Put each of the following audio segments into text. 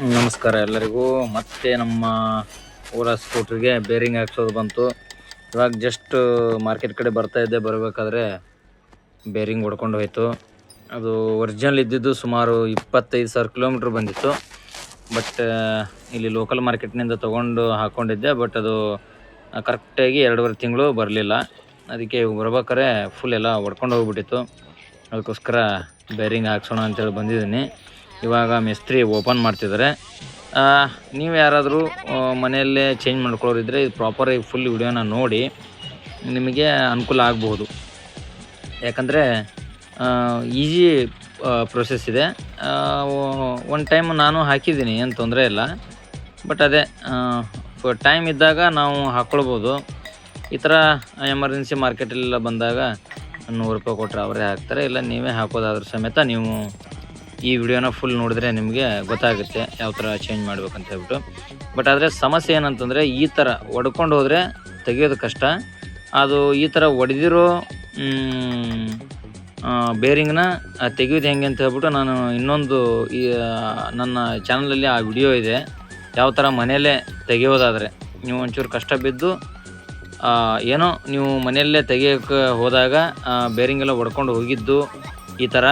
ನಮಸ್ಕಾರ ಎಲ್ಲರಿಗೂ. ಮತ್ತೆ ನಮ್ಮ ಓಲಾ ಸ್ಕೂಟ್ರಿಗೆ ಬೇರಿಂಗ್ ಹಾಕ್ಸೋದು ಬಂತು. ಇವಾಗ ಜಸ್ಟ್ ಮಾರ್ಕೆಟ್ ಕಡೆ ಬರಬೇಕಾದ್ರೆ ಬೇರಿಂಗ್ ಹೊಡ್ಕೊಂಡು ಹೋಯಿತು. ಅದು ಒರಿಜಿನಲ್ ಇದ್ದಿದ್ದು ಸುಮಾರು 25,000 ಕಿಲೋಮೀಟ್ರ್ ಬಂದಿತ್ತು. ಬಟ್ ಇಲ್ಲಿ ಲೋಕಲ್ ಮಾರ್ಕೆಟ್ನಿಂದ ತೊಗೊಂಡು ಹಾಕ್ಕೊಂಡಿದ್ದೆ. ಬಟ್ ಅದು ಕರೆಕ್ಟಾಗಿ 2.5 ತಿಂಗಳು ಬರಲಿಲ್ಲ. ಅದಕ್ಕೆ ಬರ್ಬೇಕಾದ್ರೆ ಫುಲ್ ಎಲ್ಲ ಹೊಡ್ಕೊಂಡು ಹೋಗ್ಬಿಟ್ಟಿತ್ತು. ಅದಕ್ಕೋಸ್ಕರ ಬೇರಿಂಗ್ ಹಾಕ್ಸೋಣ ಅಂತೇಳಿ ಬಂದಿದ್ದೀನಿ. ಇವಾಗ ಮಿಸ್ತ್ರಿ ಓಪನ್ ಮಾಡ್ತಿದ್ದಾರೆ. ನೀವು ಯಾರಾದರೂ ಮನೆಯಲ್ಲೇ ಚೇಂಜ್ ಮಾಡ್ಕೊಳ್ಳೋರಿದ್ದರೆ ಇದು ಪ್ರಾಪರಾಗಿ ಫುಲ್ ವಿಡಿಯೋನ ನೋಡಿ ನಿಮಗೆ ಅನುಕೂಲ ಆಗ್ಬೋದು. ಯಾಕಂದರೆ ಈಸಿ ಪ್ರೊಸೆಸ್ ಇದೆ. ಒನ್ ಟೈಮ್ ನಾನು ಹಾಕಿದ್ದೀನಿ, ಏನು ತೊಂದರೆ ಇಲ್ಲ. ಬಟ್ ಅದೇ ಟೈಮ್ ಇದ್ದಾಗ ನಾವು ಹಾಕ್ಕೊಳ್ಬೋದು. ಈ ಥರ ಎಮರ್ಜೆನ್ಸಿ ಮಾರ್ಕೆಟಲ್ಲೆಲ್ಲ ಬಂದಾಗ 100 ರೂಪಾಯಿ ಕೊಟ್ಟರೆ ಅವರೇ ಹಾಕ್ತಾರೆ. ಇಲ್ಲ ನೀವೇ ಹಾಕೋದಾದ್ರೂ ಸಮೇತ ನೀವು ಈ ವಿಡಿಯೋನ ಫುಲ್ ನೋಡಿದ್ರೆ ನಿಮಗೆ ಗೊತ್ತಾಗುತ್ತೆ ಯಾವ ಥರ ಚೇಂಜ್ ಮಾಡ್ಬೇಕಂತ ಹೇಳ್ಬಿಟ್ಟು. ಬಟ್ ಆದರೆ ಸಮಸ್ಯೆ ಏನಂತಂದರೆ ಈ ಥರ ಹೊಡ್ಕೊಂಡು ಹೋದರೆ ತೆಗಿಯೋದು ಕಷ್ಟ. ಅದು ಈ ಥರ ಹೊಡೆದಿರೋ ಬೇರಿಂಗ್ನ ತೆಗೆಯೋದು ಹೆಂಗೆ ಅಂತ ಹೇಳ್ಬಿಟ್ಟು ನಾನು ಇನ್ನೊಂದು ನನ್ನ ಚಾನಲಲ್ಲಿ ಆ ವಿಡಿಯೋ ಇದೆ. ಯಾವ ಥರ ಮನೆಯಲ್ಲೇ ತೆಗೆಯೋದಾದರೆ ನೀವು ಒಂಚೂರು ಕಷ್ಟ ಬಿದ್ದು ಏನೋ ನೀವು ಮನೆಯಲ್ಲೇ ತೆಗಿಯೋಕ್ಕೆ ಹೋದಾಗ ಬೇರಿಂಗೆಲ್ಲ ಹೊಡ್ಕೊಂಡು ಹೋಗಿದ್ದು ಈ ಥರ.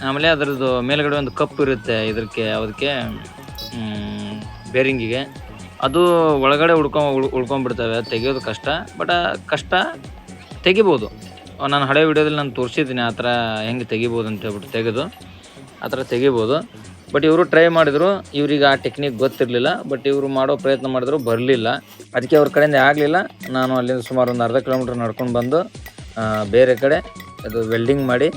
ಆಮೇಲೆ ಅದರದ್ದು ಮೇಲ್ಗಡೆ ಒಂದು ಕಪ್ ಇರುತ್ತೆ ಅದಕ್ಕೆ ಬೇರಿಂಗಿಗೆ, ಅದು ಒಳಗಡೆ ಉಳ್ಕೊಂಡ್ಬಿಡ್ತವೆ. ತೆಗಿಯೋದು ಕಷ್ಟ. ಬಟ್ ಕಷ್ಟ ತೆಗಿಬೋದು. ನಾನು ಹಳೆ ವಿಡಿಯೋದಲ್ಲಿ ನಾನು ತೋರಿಸಿದ್ದೀನಿ ಆ ಥರ ಹೆಂಗೆ ತೆಗಿಬೋದು ಅಂತ ಹೇಳ್ಬಿಟ್ಟು ತೆಗೆದು ಆ ಥರ ತೆಗಿಬೋದು. ಬಟ್ ಇವರು ಟ್ರೈ ಮಾಡಿದ್ರು, ಇವ್ರಿಗೆ ಆ ಟೆಕ್ನಿಕ್ ಗೊತ್ತಿರಲಿಲ್ಲ. ಬಟ್ ಇವರು ಮಾಡೋ ಪ್ರಯತ್ನ ಮಾಡಿದ್ರು, ಬರಲಿಲ್ಲ. ಅದಕ್ಕೆ ಅವ್ರ ಕಡೆಯಿಂದ ಆಗಲಿಲ್ಲ. ನಾನು ಅಲ್ಲಿಂದ ಸುಮಾರು ಒಂದು ಅರ್ಧ ಕಿಲೋಮೀಟ್ರ್ ನಡ್ಕೊಂಡು ಬಂದು ಬೇರೆ ಕಡೆ ಅದು ವೆಲ್ಡಿಂಗ್ ಮಾಡಿ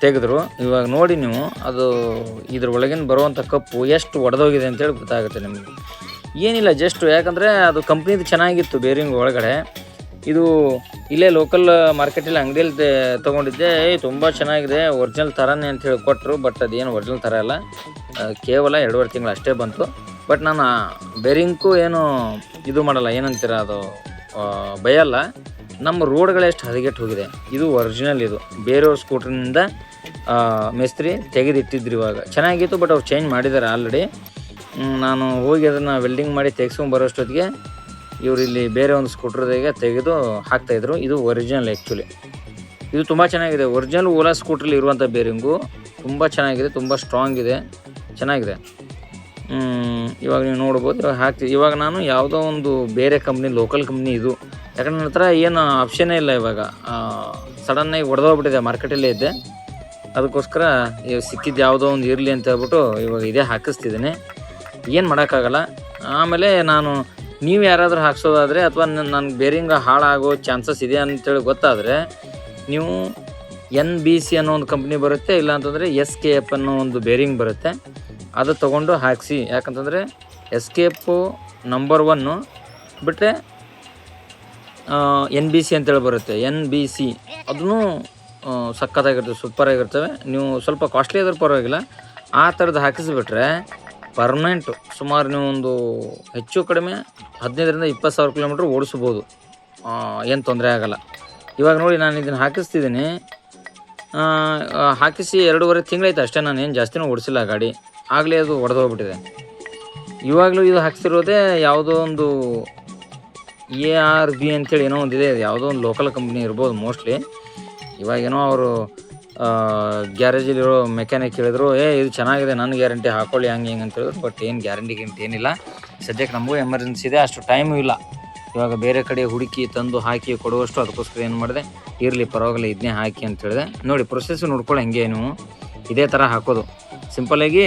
ತೆಗೆದ್ರು. ಇವಾಗ ನೋಡಿ ನೀವು ಅದು ಇದ್ರ ಒಳಗಿನ ಬರುವಂಥ ಕಪ್ಪು ಎಷ್ಟು ಒಡೆದೋಗಿದೆ ಅಂತೇಳಿ ಗೊತ್ತಾಗುತ್ತೆ ನಿಮಗೆ. ಏನಿಲ್ಲ, ಜಸ್ಟ್ ಯಾಕಂದರೆ ಅದು ಕಂಪ್ನಿದು ಚೆನ್ನಾಗಿತ್ತು ಬೇರಿಂಗ್ ಒಳಗಡೆ. ಇದು ಇಲ್ಲೇ ಲೋಕಲ್ ಮಾರ್ಕೆಟಲ್ಲಿ ಅಂಗಡಿಯಲ್ಲಿ ತೊಗೊಂಡಿದ್ದೆ. ತುಂಬ ಚೆನ್ನಾಗಿದೆ, ಒರಿಜಿನಲ್ ಥರನೇ ಅಂತ ಹೇಳಿ ಕೊಟ್ಟರು. ಬಟ್ ಅದೇನು ಒರಿಜಿನಲ್ ಥರ ಅಲ್ಲ, ಕೇವಲ 2.5 ತಿಂಗಳು ಅಷ್ಟೇ ಬಂತು. ಬಟ್ ನಾನು ಬೇರಿಂಗ್ಗೂ ಏನು ಇದು ಮಾಡಲ್ಲ, ಏನಂತೀರ ಅದು ಭಯಲ್ಲ. ನಮ್ಮ ರೋಡ್ಗಳೆಷ್ಟು ಹದಗೆಟ್ಟು ಹೋಗಿದೆ. ಇದು ಒರಿಜಿನಲ್, ಇದು ಬೇರೆಯವ್ರ ಸ್ಕೂಟ್ರಿನಿಂದ ಮೇಸ್ತ್ರಿ ತೆಗೆದಿಟ್ಟಿದ್ರು. ಇವಾಗ ಚೆನ್ನಾಗಿತ್ತು, ಬಟ್ ಅವ್ರು ಚೇಂಜ್ ಮಾಡಿದ್ದಾರೆ ಆಲ್ರೆಡಿ. ನಾನು ಹೋಗಿ ಅದನ್ನು ವೆಲ್ಡಿಂಗ್ ಮಾಡಿ ತೆಗೆಸ್ಕೊಂಬರೋಷ್ಟೊತ್ತಿಗೆ ಇವರು ಇಲ್ಲಿ ಬೇರೆ ಒಂದು ಸ್ಕೂಟ್ರದಾಗೆ ತೆಗೆದು ಹಾಕ್ತಾಯಿದ್ರು. ಇದು ಒರಿಜಿನಲ್ ಆ್ಯಕ್ಚುಲಿ. ಇದು ತುಂಬ ಚೆನ್ನಾಗಿದೆ. ಒರಿಜಿನಲ್ ಓಲಾ ಸ್ಕೂಟ್ರಲ್ಲಿ ಇರುವಂಥ ಬೇರಿಂಗು ತುಂಬ ಚೆನ್ನಾಗಿದೆ, ತುಂಬ ಸ್ಟ್ರಾಂಗ್ ಇದೆ, ಚೆನ್ನಾಗಿದೆ. ಇವಾಗ ನೀವು ನೋಡ್ಬೋದು. ಇವಾಗ ನಾನು ಯಾವುದೋ ಒಂದು ಬೇರೆ ಕಂಪ್ನಿ, ಲೋಕಲ್ ಕಂಪ್ನಿ ಇದು. ಯಾಕಂದ್ರೆ ನನ್ನ ಹತ್ರ ಏನು ಆಪ್ಷನ್ನೇ ಇಲ್ಲ. ಇವಾಗ ಸಡನ್ನಾಗಿ ಹೊಡೆದೋಗ್ಬಿಟ್ಟಿದೆ, ಮಾರ್ಕೆಟಲ್ಲೇ ಇದ್ದೆ. ಅದಕ್ಕೋಸ್ಕರ ಇವಾಗ ಸಿಕ್ಕಿದ್ದು ಯಾವುದೋ ಒಂದು ಇರಲಿ ಅಂತ ಹೇಳ್ಬಿಟ್ಟು ಇವಾಗ ಇದೇ ಹಾಕಿಸ್ತಿದ್ದೀನಿ. ಏನು ಮಾಡೋಕ್ಕಾಗಲ್ಲ. ಆಮೇಲೆ ನೀವು ಯಾರಾದರೂ ಹಾಕ್ಸೋದಾದರೆ ಅಥವಾ ನನಗೆ ಬೇರಿಂಗ್ ಹಾಳಾಗೋ ಚಾನ್ಸಸ್ ಇದೆ ಅಂತೇಳಿ ಗೊತ್ತಾದರೆ ನೀವು NBC ಅನ್ನೋ ಒಂದು ಕಂಪ್ನಿ ಬರುತ್ತೆ, ಇಲ್ಲಾಂತಂದರೆ SKF ಅನ್ನೋ ಒಂದು ಬೇರಿಂಗ್ ಬರುತ್ತೆ, ಅದು ತೊಗೊಂಡು ಹಾಕಿಸಿ. ಯಾಕಂತಂದರೆ SKF ನಂಬರ್ 1 ಬಿಟ್ಟರೆ NBC ಅಂತೇಳಿ ಬರುತ್ತೆ. NBC ಅದೂ ಸಖತ್ತಾಗಿರ್ತವೆ, ಸೂಪರಾಗಿರ್ತವೆ. ನೀವು ಸ್ವಲ್ಪ ಕಾಸ್ಟ್ಲಿ ಆದರೂ ಪರವಾಗಿಲ್ಲ, ಆ ಥರದ್ದು ಹಾಕಿಸಿಬಿಟ್ರೆ ಪರ್ಮನೆಂಟು ಸುಮಾರು ನೀವು ಒಂದು ಹೆಚ್ಚು ಕಡಿಮೆ 15,000 20,000 ಕಿಲೋಮೀಟ್ರ್ ಓಡಿಸ್ಬೋದು, ಏನು ತೊಂದರೆ ಆಗೋಲ್ಲ. ಇವಾಗ ನೋಡಿ ನಾನು ಇದನ್ನು ಹಾಕಿಸ್ತಿದ್ದೀನಿ. ಹಾಕಿಸಿ 2.5 ತಿಂಗಳಾಯ್ತು ಅಷ್ಟೇ. ನಾನು ಏನು ಜಾಸ್ತಿನೂ ಓಡಿಸಿಲ್ಲ ಗಾಡಿ, ಆಗಲೇ ಅದು ಹೊಡೆದೋಗ್ಬಿಟ್ಟಿದೆ. ಇವಾಗಲೂ ಇದು ಹಾಕ್ಸಿರೋದೇ ಯಾವುದೋ ಒಂದು ARB ಅಂತೇಳಿ ಏನೋ ಒಂದಿದೆ, ಯಾವುದೋ ಒಂದು ಲೋಕಲ್ ಕಂಪ್ನಿ ಇರ್ಬೋದು ಮೋಸ್ಟ್ಲಿ. ಇವಾಗೇನೋ ಅವರು ಗ್ಯಾರೇಜಲ್ಲಿರೋ ಮೆಕ್ಯಾನಿಕ್ ಹೇಳಿದ್ರು, ಇದು ಚೆನ್ನಾಗಿದೆ, ನನ್ನ ಗ್ಯಾರಂಟಿ ಹಾಕ್ಕೊಳ್ಳಿ ಹಂಗೆ ಹಿಂಗೆ ಅಂತ ಹೇಳಿದ್ರು. ಬಟ್ ಏನು ಗ್ಯಾರಂಟಿ ಏನಿಲ್ಲ. ಸದ್ಯಕ್ಕೆ ನಮಗೂ ಎಮರ್ಜೆನ್ಸಿ ಇದೆ, ಅಷ್ಟು ಟೈಮು ಇಲ್ಲ. ಇವಾಗ ಬೇರೆ ಕಡೆ ಹುಡುಕಿ ತಂದು ಹಾಕಿ ಕೊಡುವಷ್ಟು. ಅದಕ್ಕೋಸ್ಕರ ಏನು ಮಾಡಿದೆ, ಇರಲಿ ಪರವಾಗಿಲ್ಲ ಇದನ್ನೇ ಹಾಕಿ ಅಂತ ಹೇಳಿದೆ. ನೋಡಿ ಪ್ರೊಸೆಸ್ ನೋಡ್ಕೊಳ್ಳಿ, ಹೆಂಗೆ ನೀವು ಇದೇ ಥರ ಹಾಕೋದು. ಸಿಂಪಲ್ಲಾಗಿ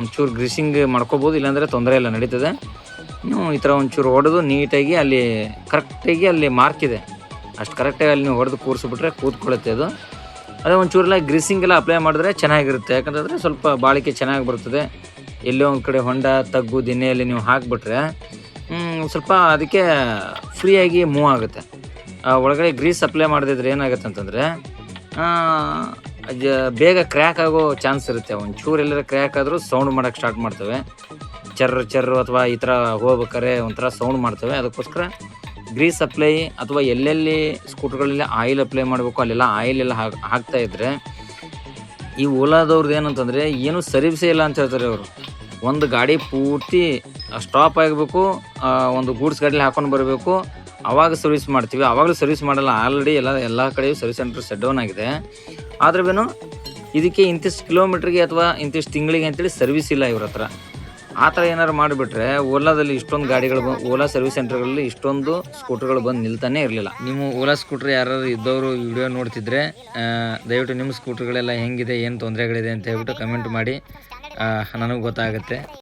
ಒಂಚೂರು ಗ್ರೀಸಿಂಗ್ ಮಾಡ್ಕೋಬೋದು, ಇಲ್ಲಾಂದರೆ ತೊಂದರೆ ಇಲ್ಲ, ನಡೀತದೆ. ನೀವು ಈ ಥರ ಒಂಚೂರು ಹೊಡೆದು ನೀಟಾಗಿ ಅಲ್ಲಿ ಕರೆಕ್ಟಾಗಿ ಅಲ್ಲಿ ಮಾರ್ಕ್ ಇದೆ, ಅಷ್ಟು ಕರೆಕ್ಟಾಗಿ ಅಲ್ಲಿ ನೀವು ಹೊಡೆದು ಕೂರಿಸ್ಬಿಟ್ರೆ ಕೂತ್ಕೊಳ್ಳುತ್ತೆ ಅದು. ಅದೇ ಒಂಚೂರೆಲ್ಲ ಗ್ರೀಸಿಂಗ್ ಎಲ್ಲ ಅಪ್ಲೈ ಮಾಡಿದ್ರೆ ಚೆನ್ನಾಗಿರುತ್ತೆ. ಯಾಕಂತಂದರೆ ಸ್ವಲ್ಪ ಬಾಳಿಕೆ ಚೆನ್ನಾಗಿ ಬರ್ತದೆ. ಎಲ್ಲೋ ಒಂದು ಕಡೆ ಹೊಂಡ ತಗ್ಗು ದಿನ್ನೆಯಲ್ಲಿ ನೀವು ಹಾಕಿಬಿಟ್ರೆ ಸ್ವಲ್ಪ ಅದಕ್ಕೆ ಫ್ರೀಯಾಗಿ ಮೂವ್ ಆಗುತ್ತೆ. ಒಳಗಡೆ ಗ್ರೀಸ್ ಅಪ್ಲೈ ಮಾಡದಿದ್ರೆ ಏನಾಗುತ್ತೆ ಅಂತಂದರೆ ಬೇಗ ಕ್ರ್ಯಾಕ್ ಆಗೋ ಚಾನ್ಸ್ ಇರುತ್ತೆ. ಒಂಚೂರು ಎಲ್ಲರ ಕ್ರ್ಯಾಕ್ ಆದರೂ ಸೌಂಡ್ ಮಾಡೋಕ್ಕೆ ಸ್ಟಾರ್ಟ್ ಮಾಡ್ತವೆ, ಚರ್ರು ಅಥವಾ ಈ ಥರ ಹೋಗ್ಬೇಕಾರೆ ಒಂಥರ ಸೌಂಡ್ ಮಾಡ್ತವೆ. ಅದಕ್ಕೋಸ್ಕರ ಗ್ರೀಸ್ ಅಪ್ಲೈ ಅಥವಾ ಎಲ್ಲೆಲ್ಲಿ ಸ್ಕೂಟರ್ಗಳಲ್ಲಿ ಆಯಿಲ್ ಅಪ್ಲೈ ಮಾಡಬೇಕು ಅಲ್ಲೆಲ್ಲ ಆಯಿಲ್ ಎಲ್ಲ ಹಾಕ್ತಾಯಿದ್ರೆ ಈ ಓಲಾದವ್ರದ್ದು ಏನಂತಂದರೆ ಏನೂ ಸರ್ವಿಸೇ ಇಲ್ಲ ಅಂತ ಹೇಳ್ತಾರೆ ಅವರು. ಒಂದು ಗಾಡಿ ಪೂರ್ತಿ ಸ್ಟಾಪ್ ಆಗಬೇಕು, ಒಂದು ಗೂಡ್ಸ್ ಗಾಡೀಲಿ ಹಾಕೊಂಡು ಬರಬೇಕು, ಆವಾಗ ಸರ್ವಿಸ್ ಮಾಡ್ತೀವಿ. ಆವಾಗಲೂ ಸರ್ವಿಸ್ ಮಾಡಲ್ಲ, ಆಲ್ರೆಡಿ ಎಲ್ಲ ಕಡೆಯೂ ಸರ್ವಿಸ್ ಸೆಂಟರ್ ಶಟ್ ಡೌನ್ ಆಗಿದೆ. ಆದ್ರೂ ಇದಕ್ಕೆ ಇಂತಿಷ್ಟು ಕಿಲೋಮೀಟ್ರಿಗೆ ಅಥವಾ ಇಂತಿಷ್ಟು ತಿಂಗಳಿಗೆ ಅಂತೇಳಿ ಸರ್ವಿಸ್ ಇಲ್ಲ ಇವ್ರ ಹತ್ರ. ಆ ಥರ ಏನಾರು ಮಾಡಿಬಿಟ್ರೆ ಓಲಾದಲ್ಲಿ ಇಷ್ಟೊಂದು ಗಾಡಿಗಳು ಓಲಾ ಸರ್ವಿಸ್ ಸೆಂಟರ್ಗಳಲ್ಲಿ ಇಷ್ಟೊಂದು ಸ್ಕೂಟರ್ಗಳು ಬಂದು ನಿಲ್ತಾನೆ ಇರಲಿಲ್ಲ. ನೀವು ಓಲಾ ಸ್ಕೂಟ್ರ್ ಯಾರು ಇದ್ದವರು ವಿಡಿಯೋ ನೋಡ್ತಿದ್ರೆ ದಯವಿಟ್ಟು ನಿಮ್ಮ ಸ್ಕೂಟ್ರ್ಗಳೆಲ್ಲ ಹೆಂಗಿದೆ, ಏನು ತೊಂದರೆಗಳಿದೆ ಅಂತ ಹೇಳ್ಬಿಟ್ಟು ಕಮೆಂಟ್ ಮಾಡಿ, ನನಗೆ ಗೊತ್ತಾಗುತ್ತೆ.